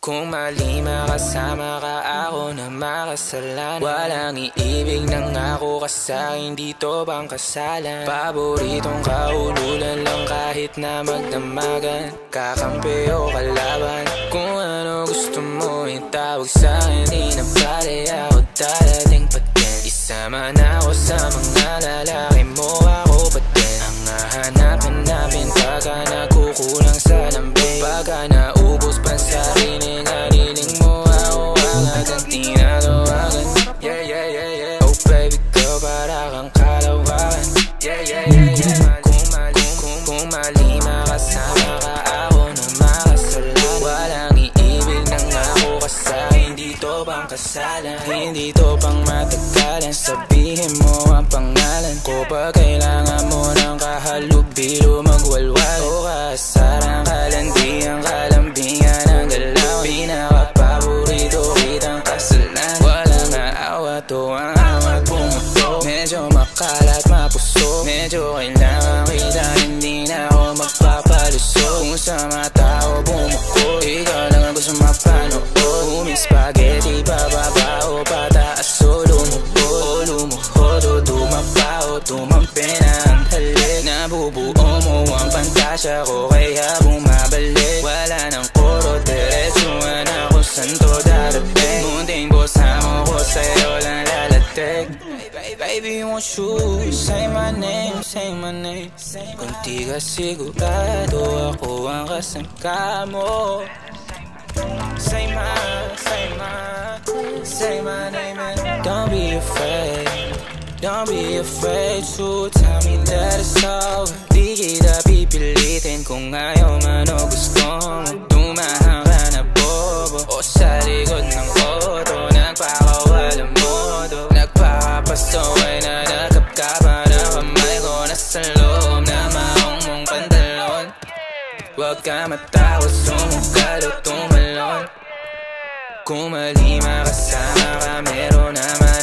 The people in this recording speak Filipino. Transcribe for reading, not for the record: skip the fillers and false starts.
Kung mali makasama ka, ako na makasalanan. Walang iibig ng ako ka sa'kin, dito bang kasalan? Paboritong kaululan lang kahit na magdamagan. Kakampi o kalaban, kung ano gusto mo itawag sa'kin. Di na pare ako darating pa din. Isama na ako sa mga lalaki mo, ako pa din. Ang hahanap-hanapin pagka nagkukulang sa lambing. Pagka naubos pa sa rinig, haliling mo ako agad tinatawagan. Yeah, yeah, yeah, yeah. Oh baby girl, para kang kalawakan. Yeah, yeah, yeah, yeah. Kung mali makasama ka, ako na makasalanan. Walang iibig ng ako ka sa'kin, dito bang kasalan? Hindi to pang matagalan, sabihin mo ang pangalan ko. Pag kailangan mo ng kahalubilo, magwalwal o kaasarang kalandiang kalambingan ang galaw. Pinaka-paborito kitang kasalan. Walang aawa to ang awat pumato. Medyo makalat mapuso, medyo kailangan kita, hindi na ako magpapalusot. Kung sa mata ko bumukod, ikaw lang ang gusto mapanood. Huming spaghetti, pababa o pataas o lumuhod. O lumuhod o tumapa o tumampi na ang halik. Nabubuo mo ang pantasya ko, kaya bumabalik. Wala nang koro, diretsuhan ako saan to darating. Munting bosa mo ko, sa'yo lang lalatig. Baby, won't you say my name, say my name. Kung di ka sigurado, ako ang kasangka mo. Say my name and don't be afraid. Don't be afraid to tell me that it's over. Di kita pipilitin kung ayaw man o gusto mo. Dumahan ka na bobo o sa likod ng auto. Nagpakawalang modo, nagpapasaway na nakapkapa na kamay ko. Nasa loob na maong mong pantalon. Huwag ka matakot, sumugal o tumalon. Kung mali makasama ka, meron naman